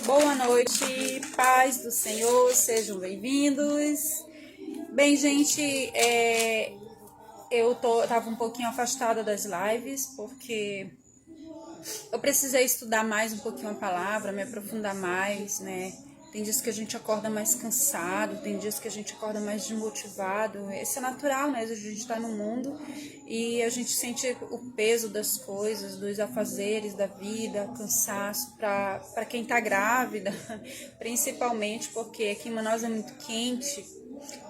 Boa noite, paz do Senhor, sejam bem-vindos. Bem, gente, eu tava um pouquinho afastada das lives, porque eu precisei estudar mais um pouquinho a palavra, me aprofundar mais, né? Tem dias que a gente acorda mais cansado, tem dias que a gente acorda mais desmotivado. Isso é natural, né? A gente está no mundo e a gente sente o peso das coisas, dos afazeres da vida, cansaço. Para quem está grávida, principalmente porque aqui em Manaus é muito quente.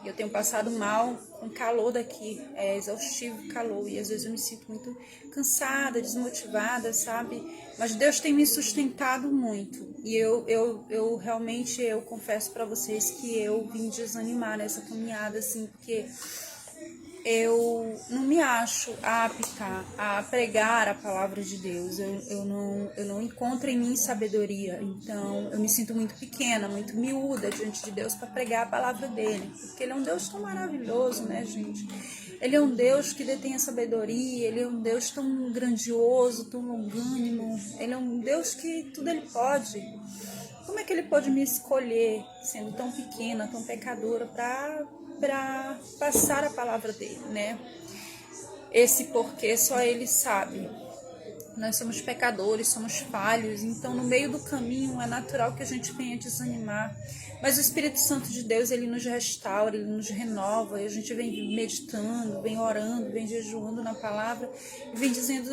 Eu tenho passado mal com o calor daqui, é exaustivo o calor, e às vezes eu me sinto muito cansada, desmotivada, sabe? Mas Deus tem me sustentado muito, e eu realmente, eu confesso para vocês que eu vim desanimar nessa caminhada, assim, porque eu não me acho apta a pregar a palavra de Deus, eu não encontro em mim sabedoria, então eu me sinto muito pequena, muito miúda diante de Deus para pregar a palavra dele, porque ele é um Deus tão maravilhoso, né, gente? Ele é um Deus que detém a sabedoria, ele é um Deus tão grandioso, tão longânimo, ele é um Deus que tudo ele pode. Como é que ele pode me escolher, sendo tão pequena, tão pecadora, para passar a palavra dele, né? Esse porquê só ele sabe. Nós somos pecadores, somos falhos, então no meio do caminho é natural que a gente venha desanimar. Mas o Espírito Santo de Deus, ele nos restaura, ele nos renova, e a gente vem meditando, vem orando, vem jejuando na palavra, e vem dizendo,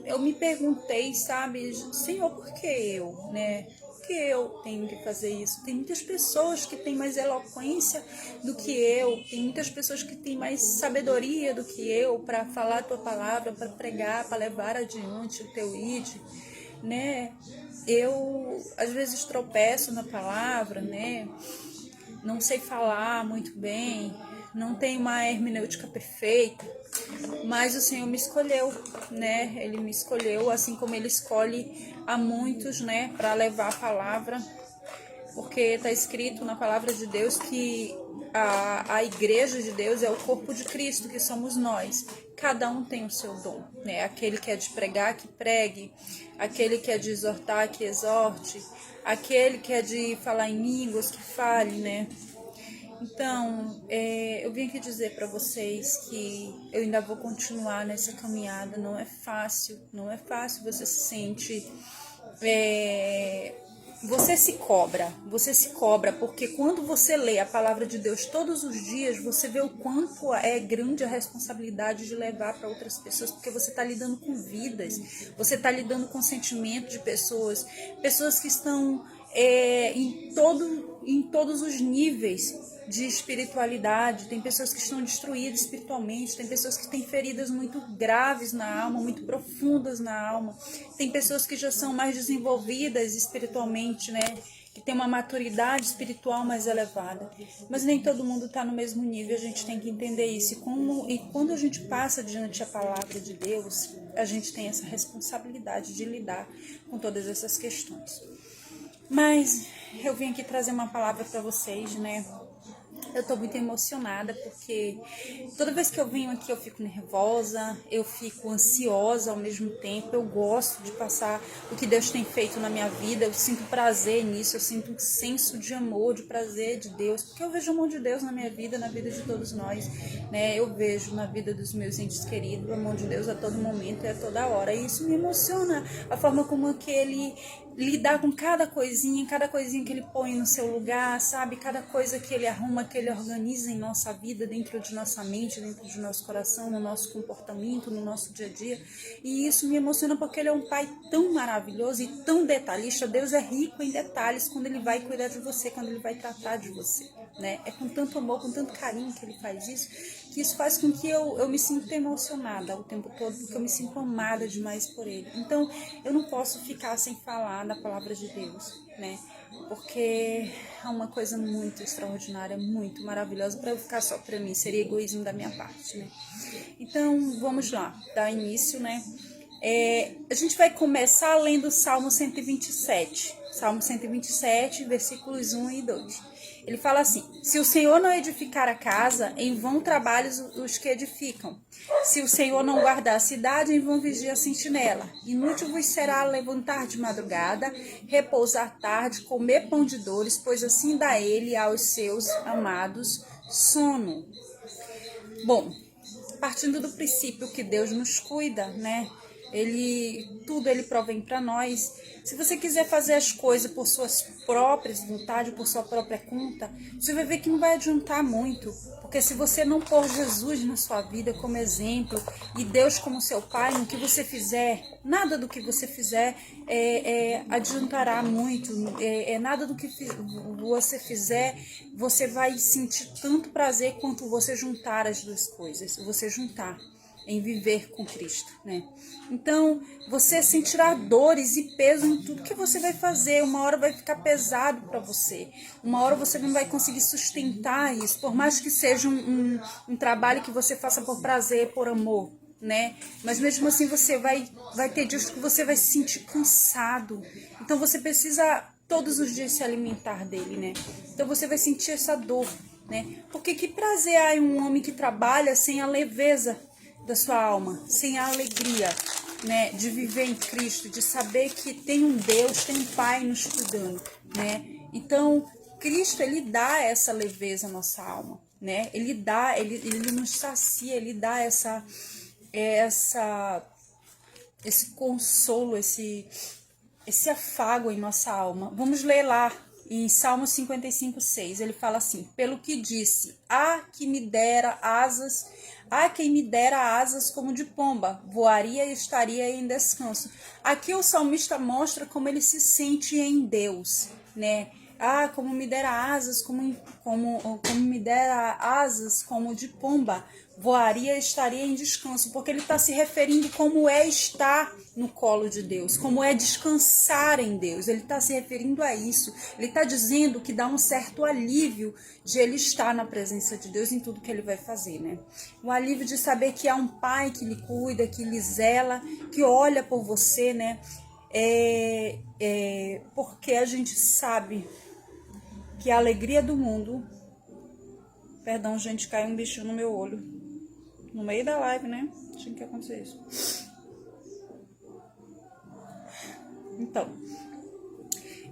eu me perguntei, sabe, Senhor, por que eu, né? Que eu tenho que fazer isso. Tem muitas pessoas que têm mais eloquência do que eu, tem muitas pessoas que têm mais sabedoria do que eu para falar a tua palavra, para pregar, para levar adiante o teu id, né? Eu às vezes tropeço na palavra, né? Não sei falar muito bem, não tenho uma hermenêutica perfeita, mas o Senhor me escolheu, né? Ele me escolheu, assim como Ele escolhe a muitos, né? Para levar a palavra, porque está escrito na palavra de Deus que a igreja de Deus é o corpo de Cristo, que somos nós. Cada um tem o seu dom, né? Aquele que é de pregar, que pregue. Aquele que é de exortar, que exorte. Aquele que é de falar em línguas, que fale, né? Então, eu vim aqui dizer para vocês que eu ainda vou continuar nessa caminhada. Não é fácil, não é fácil. Você se sente... Você se cobra, porque quando você lê a palavra de Deus todos os dias, você vê o quanto é grande a responsabilidade de levar para outras pessoas, porque você está lidando com vidas, você está lidando com sentimento de pessoas que estão em todos os níveis de espiritualidade. Tem pessoas que estão destruídas espiritualmente, tem pessoas que têm feridas muito graves na alma, muito profundas na alma, tem pessoas que já são mais desenvolvidas espiritualmente, né? Que tem uma maturidade espiritual mais elevada, mas nem todo mundo está no mesmo nível. A gente tem que entender isso, e quando a gente passa diante da palavra de Deus, a gente tem essa responsabilidade de lidar com todas essas questões. Mas eu vim aqui trazer uma palavra para vocês, né? Eu tô muito emocionada porque toda vez que eu venho aqui eu fico nervosa, eu fico ansiosa ao mesmo tempo, eu gosto de passar o que Deus tem feito na minha vida, eu sinto prazer nisso, eu sinto um senso de amor, de prazer de Deus, porque eu vejo o amor de Deus na minha vida, na vida de todos nós, né? Eu vejo na vida dos meus entes queridos o amor de Deus a todo momento e a toda hora, e isso me emociona, a forma como que Ele lidar com cada coisinha que Ele põe no seu lugar, sabe? Cada coisa que Ele arruma, que Ele organiza em nossa vida, dentro de nossa mente, dentro de nosso coração, no nosso comportamento, no nosso dia a dia. E isso me emociona porque Ele é um Pai tão maravilhoso e tão detalhista. Deus é rico em detalhes quando Ele vai cuidar de você, quando Ele vai tratar de você, né? É com tanto amor, com tanto carinho que Ele faz isso, que isso faz com que eu me sinta emocionada o tempo todo, porque eu me sinto amada demais por Ele. Então, eu não posso ficar sem falar da palavra de Deus, né? Porque é uma coisa muito extraordinária, muito maravilhosa. Para eu ficar só para mim, seria egoísmo da minha parte, né? Então, vamos lá, dar início, né? A gente vai começar lendo o Salmo 127. Salmo 127, versículos 1 e 2. Ele fala assim: se o Senhor não edificar a casa, em vão trabalham os que edificam. Se o Senhor não guardar a cidade, em vão vigia a sentinela. Inútil vos será levantar de madrugada, repousar tarde, comer pão de dores, pois assim dá ele aos seus amados sono. Bom, partindo do princípio que Deus nos cuida, né? Tudo ele provém para nós. Se você quiser fazer as coisas por suas próprias vontades, por sua própria conta, você vai ver que não vai adiantar muito. Porque se você não pôr Jesus na sua vida como exemplo e Deus como seu pai, no que você fizer, nada do que você fizer adiantará muito. Nada do que você fizer, você vai sentir tanto prazer quanto você juntar as duas coisas. Você juntar em viver com Cristo, né? Então, você sentirá dores e peso em tudo que você vai fazer. Uma hora vai ficar pesado para você. Uma hora você não vai conseguir sustentar isso, por mais que seja um trabalho que você faça por prazer, por amor, né? Mas mesmo assim você vai ter dias que você vai se sentir cansado. Então, você precisa todos os dias se alimentar dele, né? Então, você vai sentir essa dor, né? Porque que prazer há em um homem que trabalha sem a leveza da sua alma, sem a alegria, né, de viver em Cristo, de saber que tem um Deus, tem um Pai nos cuidando, né? Então, Cristo, ele dá essa leveza à nossa alma, né? Ele nos sacia, ele dá esse consolo, esse afago em nossa alma. Vamos ler lá em Salmo 55:6, ele fala assim: pelo que disse, quem me dera asas como de pomba, voaria e estaria em descanso. Aqui o salmista mostra como ele se sente em Deus, né? Como me dera asas, como me dera asas como de pomba, voaria e estaria em descanso, porque ele está se referindo como é estar no colo de Deus, como é descansar em Deus. Ele está se referindo a isso. Ele está dizendo que dá um certo alívio de ele estar na presença de Deus em tudo que ele vai fazer, né? O alívio de saber que há um pai que lhe cuida, que lhe zela, que olha por você, né? Porque a gente sabe que a alegria do mundo... Perdão, gente, caiu um bichinho no meu olho. No meio da live, né? Tinha que acontecer isso.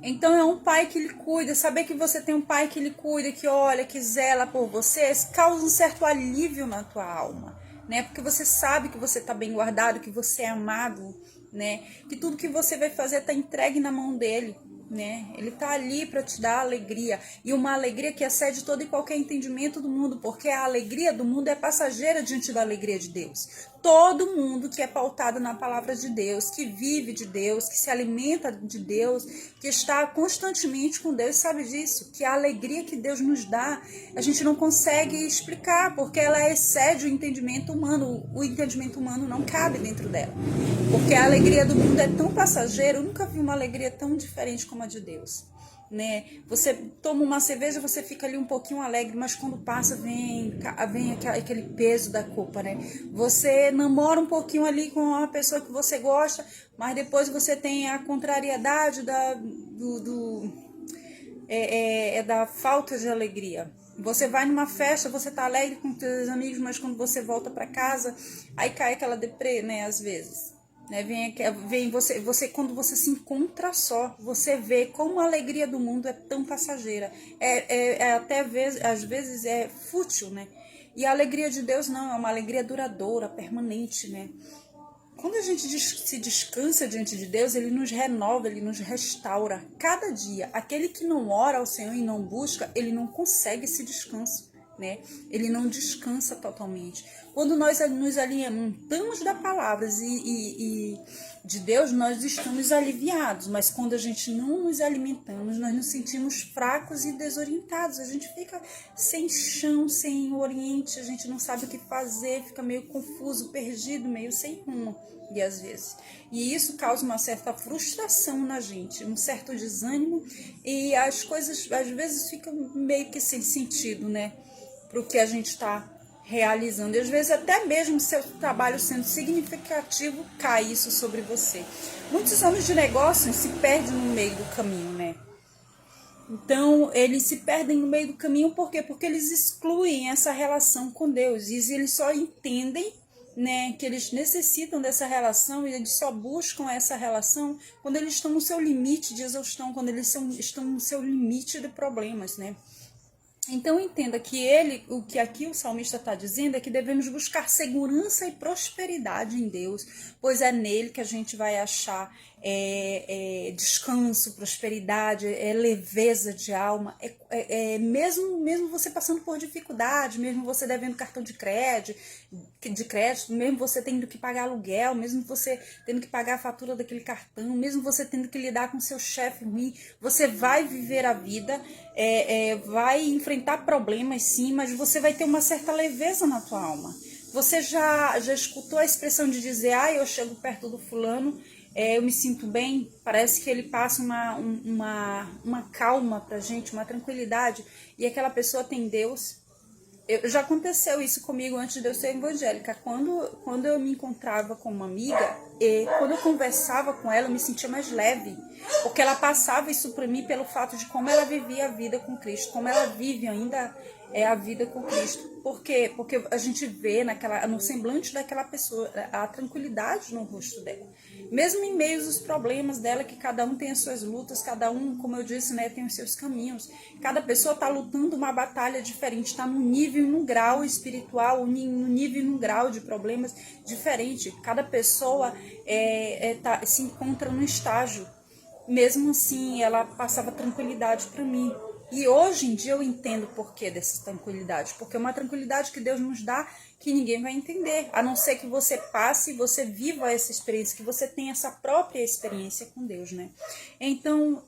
Então é um pai que lhe cuida. Saber que você tem um pai que lhe cuida, que olha, que zela por você, causa um certo alívio na tua alma, né? Porque você sabe que você está bem guardado, que você é amado, né? Que tudo que você vai fazer está entregue na mão dele, né? Ele tá ali para te dar alegria, e uma alegria que excede todo e qualquer entendimento do mundo, porque a alegria do mundo é passageira diante da alegria de Deus. Todo mundo que é pautado na palavra de Deus, que vive de Deus, que se alimenta de Deus, que está constantemente com Deus, sabe disso, que a alegria que Deus nos dá, a gente não consegue explicar, porque ela excede o entendimento humano. O entendimento humano não cabe dentro dela, porque a alegria do mundo é tão passageira. Eu nunca vi uma alegria tão diferente como a de Deus, né? Você toma uma cerveja, você fica ali um pouquinho alegre, mas quando passa vem aquele peso da culpa, né? Você namora um pouquinho ali com uma pessoa que você gosta, mas depois você tem a contrariedade da falta de alegria. Você vai numa festa, você tá alegre com seus amigos, mas quando você volta para casa, aí cai aquela deprê, né? Às vezes, né? Vem você quando você se encontra só, você vê como a alegria do mundo é tão passageira, às vezes é fútil, né? E a alegria de Deus não, é uma alegria duradoura, permanente, né? Quando a gente se descansa diante de Deus, ele nos renova, ele nos restaura cada dia. Aquele que não ora ao Senhor e não busca, ele não consegue esse descanso, né? Ele não descansa totalmente. Quando nós nos alimentamos da palavra e de Deus, nós estamos aliviados. Mas quando a gente não nos alimentamos, nós nos sentimos fracos e desorientados. A gente fica sem chão, sem oriente, a gente não sabe o que fazer, fica meio confuso, perdido, meio sem rumo, e às vezes. E isso causa uma certa frustração na gente, um certo desânimo, e as coisas às vezes ficam meio que sem sentido, né? Para o que a gente está realizando. E às vezes até mesmo seu trabalho sendo significativo, cai isso sobre você. Muitos homens de negócios se perdem no meio do caminho, né? Então, eles se perdem no meio do caminho, por quê? Porque eles excluem essa relação com Deus. E eles só entendem, né, que eles necessitam dessa relação, e eles só buscam essa relação quando eles estão no seu limite de exaustão, quando eles estão no seu limite de problemas, né? Então entenda que o que aqui o salmista está dizendo é que devemos buscar segurança e prosperidade em Deus, pois é nele que a gente vai achar descanso, prosperidade, leveza de alma, mesmo você passando por dificuldade, mesmo você devendo cartão de crédito, mesmo você tendo que pagar aluguel, mesmo você tendo que pagar a fatura daquele cartão, mesmo você tendo que lidar com seu chefe ruim, você vai viver a vida, vai enfrentar problemas sim, mas você vai ter uma certa leveza na tua alma. Você já escutou a expressão de dizer, eu chego perto do fulano, eu me sinto bem, parece que ele passa uma calma pra gente, uma tranquilidade, e aquela pessoa tem Deus. Já aconteceu isso comigo antes de eu ser evangélica. Quando eu me encontrava com uma amiga, quando eu conversava com ela, eu me sentia mais leve, porque ela passava isso para mim pelo fato de como ela vivia a vida com Cristo, como ela vive ainda a vida com Cristo. Por quê? Porque a gente vê no semblante daquela pessoa a tranquilidade no rosto dela. Mesmo em meio aos problemas dela, que cada um tem as suas lutas, cada um, como eu disse, né, tem os seus caminhos. Cada pessoa está lutando uma batalha diferente, está num nível e num grau espiritual, num nível e num grau de problemas diferente. Cada pessoa se encontra num estágio. Mesmo assim, ela passava tranquilidade para mim. E hoje em dia eu entendo o porquê dessa tranquilidade, porque é uma tranquilidade que Deus nos dá que ninguém vai entender, a não ser que você passe e você viva essa experiência, que você tenha essa própria experiência com Deus, né? Então,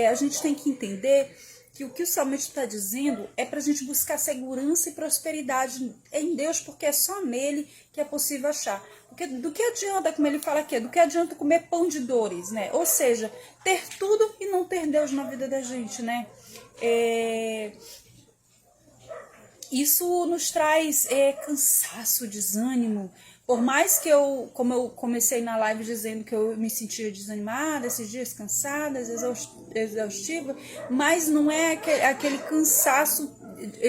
a gente tem que entender que o que o salmista está dizendo é para a gente buscar segurança e prosperidade em Deus, porque é só nele que é possível achar. Porque do que adianta, como ele fala aqui, do que adianta comer pão de dores, né? Ou seja, ter tudo e não ter Deus na vida da gente, né? Isso nos traz cansaço, desânimo. Por mais que como eu comecei na live dizendo que eu me sentia desanimada, esses dias cansada, exaustiva, mas não é aquele cansaço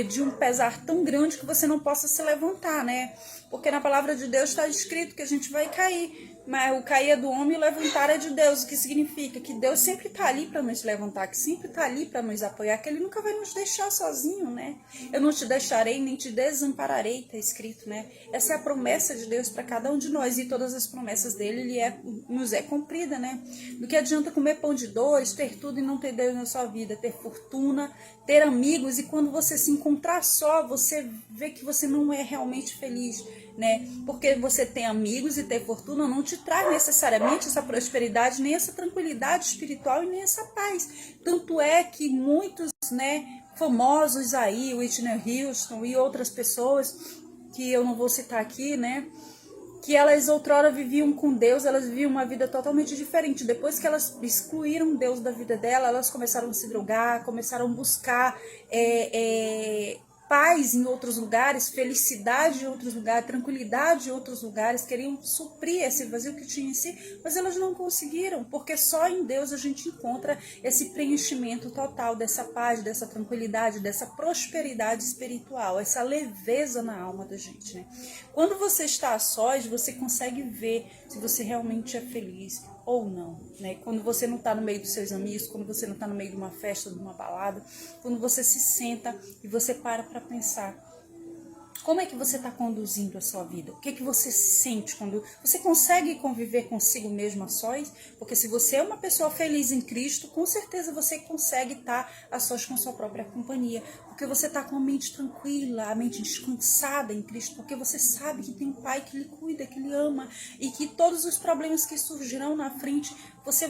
de um pesar tão grande que você não possa se levantar, né? Porque na palavra de Deus está escrito que a gente vai cair, mas o cair é do homem e o levantar é de Deus, o que significa que Deus sempre está ali para nos levantar, que sempre está ali para nos apoiar, que Ele nunca vai nos deixar sozinho, né? Eu não te deixarei nem te desampararei, está escrito, né? Essa é a promessa de Deus para cada um de nós, e todas as promessas dele nos é cumprida, né? Do que adianta comer pão de dores, ter tudo e não ter Deus na sua vida, ter fortuna, ter amigos, e quando você se encontrar só, você vê que você não é realmente feliz, né? Porque você tem amigos e ter fortuna não te traz necessariamente essa prosperidade, nem essa tranquilidade espiritual e nem essa paz. Tanto é que muitos, né, famosos aí, Whitney Houston e outras pessoas que eu não vou citar aqui, né, que elas outrora viviam com Deus, elas viviam uma vida totalmente diferente. Depois que elas excluíram Deus da vida dela, elas começaram a se drogar, começaram a buscar paz em outros lugares, felicidade em outros lugares, tranquilidade em outros lugares, queriam suprir esse vazio que tinha em si, mas elas não conseguiram, porque só em Deus a gente encontra esse preenchimento total dessa paz, dessa tranquilidade, dessa prosperidade espiritual, essa leveza na alma da gente, né? Quando você está a sós, você consegue ver se você realmente é feliz ou não, né? Quando você não está no meio dos seus amigos, quando você não está no meio de uma festa, de uma balada, quando você se senta e você para pensar, como é que você está conduzindo a sua vida? O que é que você sente quando você consegue conviver consigo mesmo a sós? Porque se você é uma pessoa feliz em Cristo, com certeza você consegue estar a sós com sua própria companhia. Porque você está com a mente tranquila, a mente descansada em Cristo, porque você sabe que tem um Pai que lhe cuida, que lhe ama, e que todos os problemas que surgirão na frente, você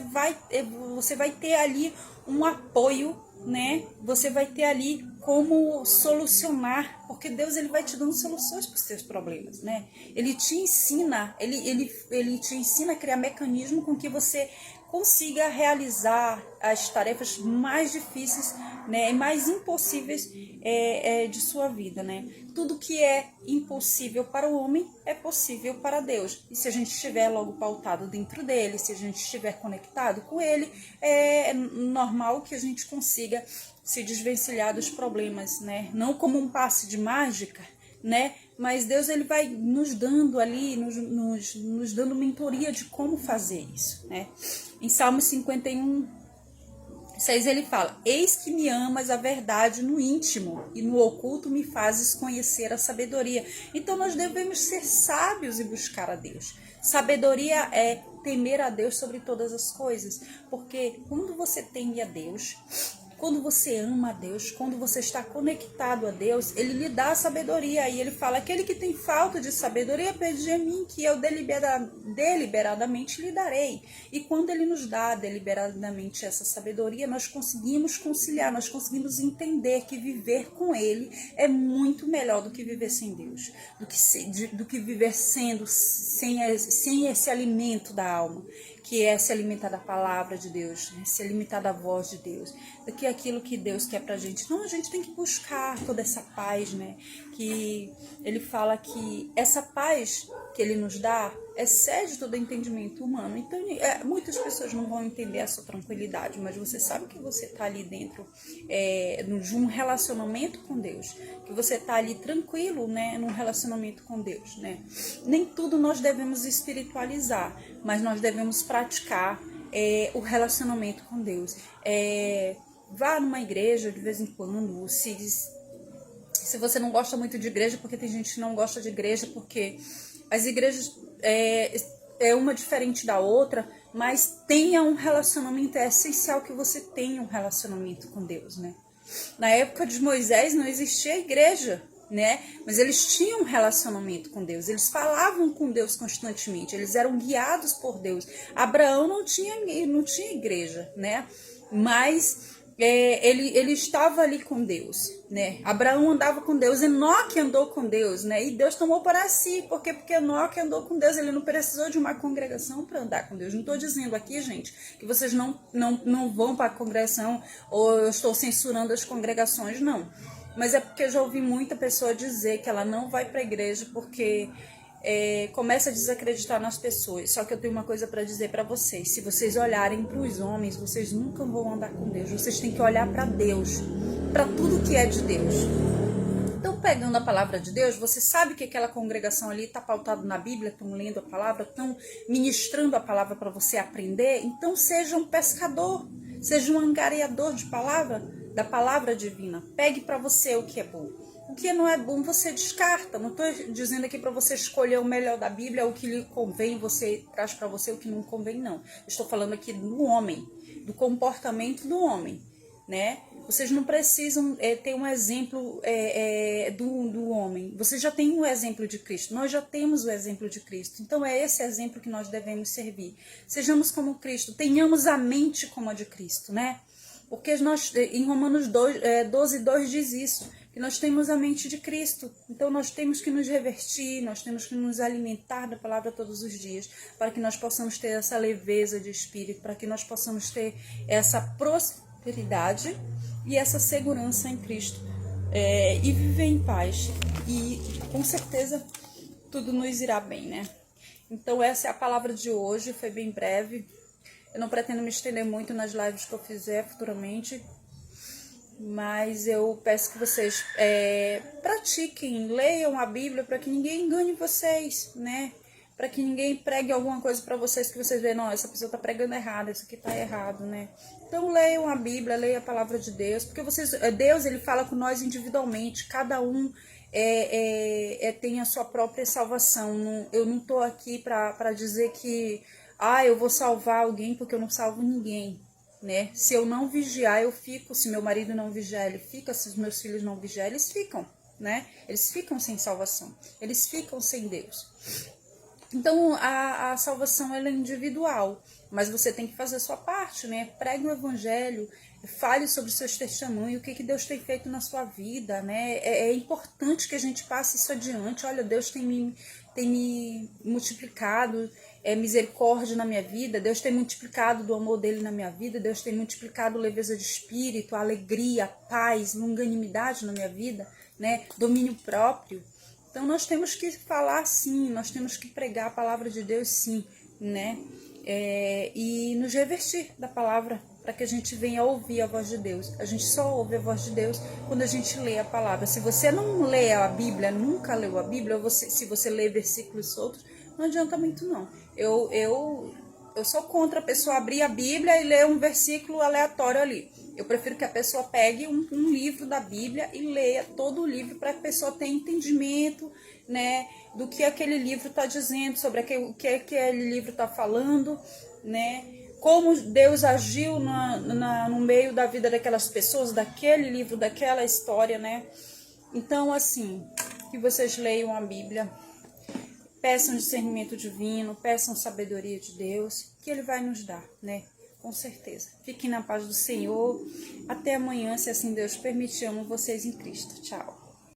vai ter ali um apoio, né? Você vai ter ali como solucionar, porque Deus ele vai te dando soluções para os seus problemas, né? Ele te ensina, ele te ensina a criar mecanismo com que você consiga realizar as tarefas mais difíceis, né, e mais impossíveis de sua vida, né? Tudo que é impossível para o homem é possível para Deus. E se a gente estiver logo pautado dentro dele, se a gente estiver conectado com ele, é normal que a gente consiga se desvencilhar dos problemas, né? Não como um passe de mágica, né? Mas Deus, ele vai nos dando ali, nos dando mentoria de como fazer isso, né? Em Salmo 51, 6 ele fala: eis que me amas a verdade no íntimo e no oculto me fazes conhecer a sabedoria. Então nós devemos ser sábios e buscar a Deus. Sabedoria é temer a Deus sobre todas as coisas, porque quando você teme a Deus, quando você ama a Deus, quando você está conectado a Deus, ele lhe dá a sabedoria. E ele fala: aquele que tem falta de sabedoria, pede a mim, que eu deliberadamente lhe darei. E quando ele nos dá deliberadamente essa sabedoria, nós conseguimos conciliar, nós conseguimos entender que viver com ele é muito melhor do que viver sem Deus, do que viver sem esse alimento da alma, que é se alimentar da palavra de Deus, né? Se alimentar da voz de Deus, do que aquilo que Deus quer pra gente. Não, a gente tem que buscar toda essa paz, né? Que ele fala que essa paz que ele nos dá excede todo entendimento humano. Então, muitas pessoas não vão entender essa tranquilidade, mas você sabe que você está ali dentro de um relacionamento com Deus, que você está ali tranquilo, né, num relacionamento com Deus, né? Nem tudo nós devemos espiritualizar, mas nós devemos praticar o relacionamento com Deus. Vá numa igreja de vez em quando, se você não gosta muito de igreja, porque tem gente que não gosta de igreja, porque as igrejas é uma diferente da outra, mas tenha um relacionamento, é essencial que você tenha um relacionamento com Deus, né? Na época de Moisés não existia igreja, né? Mas eles tinham um relacionamento com Deus, eles falavam com Deus constantemente, eles eram guiados por Deus. Abraão não tinha igreja, né? Mas ele estava ali com Deus, né? Abraão andava com Deus, Enoque andou com Deus, né? E Deus tomou para si, porque Enoque andou com Deus, ele não precisou de uma congregação para andar com Deus. Não estou dizendo aqui, gente, que vocês não vão para a congregação, ou eu estou censurando as congregações, não. Mas é porque eu já ouvi muita pessoa dizer que ela não vai para a igreja porque começa a desacreditar nas pessoas. Só que eu tenho uma coisa para dizer para vocês: se vocês olharem para os homens, vocês nunca vão andar com Deus. Vocês têm que olhar para Deus, para tudo que é de Deus. Então, pegando a palavra de Deus, você sabe que aquela congregação ali está pautada na Bíblia, estão lendo a palavra, estão ministrando a palavra para você aprender. Então, seja um pescador, seja um angariador de palavra, da palavra divina. Pegue para você o que é bom. O que não é bom, você descarta. Não estou dizendo aqui para você escolher o melhor da Bíblia, o que lhe convém, você traz para você o que não convém, não. Estou falando aqui do homem, do comportamento do homem, né? Vocês não precisam ter um exemplo do homem. Vocês já têm um exemplo de Cristo. Nós já temos o exemplo de Cristo. Então é esse exemplo que nós devemos servir. Sejamos como Cristo. Tenhamos a mente como a de Cristo, né? Porque nós, em Romanos 12:2 diz isso, que nós temos a mente de Cristo. Então nós temos que nos revertir, nós temos que nos alimentar da palavra todos os dias, para que nós possamos ter essa leveza de espírito, para que nós possamos ter essa prosperidade e essa segurança em Cristo, e viver em paz. E com certeza tudo nos irá bem, né? Então essa é a palavra de hoje, foi bem breve. Eu não pretendo me estender muito nas lives que eu fizer futuramente, mas eu peço que vocês pratiquem, leiam a Bíblia, para que ninguém engane vocês, né? Para que ninguém pregue alguma coisa para vocês que vocês veem, não, essa pessoa está pregando errado, isso aqui está errado, né? Então leiam a Bíblia, leiam a palavra de Deus, porque Deus, ele fala com nós individualmente, cada um tem a sua própria salvação. Eu não estou aqui para dizer que eu vou salvar alguém, porque eu não salvo ninguém, né? Se eu não vigiar, eu fico. Se meu marido não vigiar, ele fica. Se os meus filhos não vigiar, eles ficam, né? Eles ficam sem salvação. Eles ficam sem Deus. Então, a salvação, ela é individual. Mas você tem que fazer a sua parte, né? Pregue o evangelho, fale sobre os seus testemunhos, o que Deus tem feito na sua vida, né? É importante que a gente passe isso adiante. Olha, Deus tem me multiplicado. misericórdia na minha vida, Deus tem multiplicado do amor dele na minha vida, Deus tem multiplicado leveza de espírito, alegria, paz, longanimidade na minha vida, né? Domínio próprio. Então nós temos que falar sim, nós temos que pregar a palavra de Deus sim, né? E nos revestir da palavra para que a gente venha ouvir a voz de Deus. A gente só ouve a voz de Deus quando a gente lê a palavra. Se você não lê a Bíblia, nunca leu a Bíblia, ou se você lê versículos soltos, não adianta muito não. Eu sou contra a pessoa abrir a Bíblia e ler um versículo aleatório ali. Eu prefiro que a pessoa pegue um livro da Bíblia e leia todo o livro para que a pessoa tenha entendimento, né, do que aquele livro está dizendo, sobre o que aquele livro está falando, né, como Deus agiu no meio da vida daquelas pessoas, daquele livro, daquela história, né. Então, assim, que vocês leiam a Bíblia, peçam discernimento divino, peçam sabedoria de Deus, que Ele vai nos dar, né? Com certeza. Fiquem na paz do Senhor. Até amanhã, se assim Deus permitir. Amo vocês em Cristo. Tchau.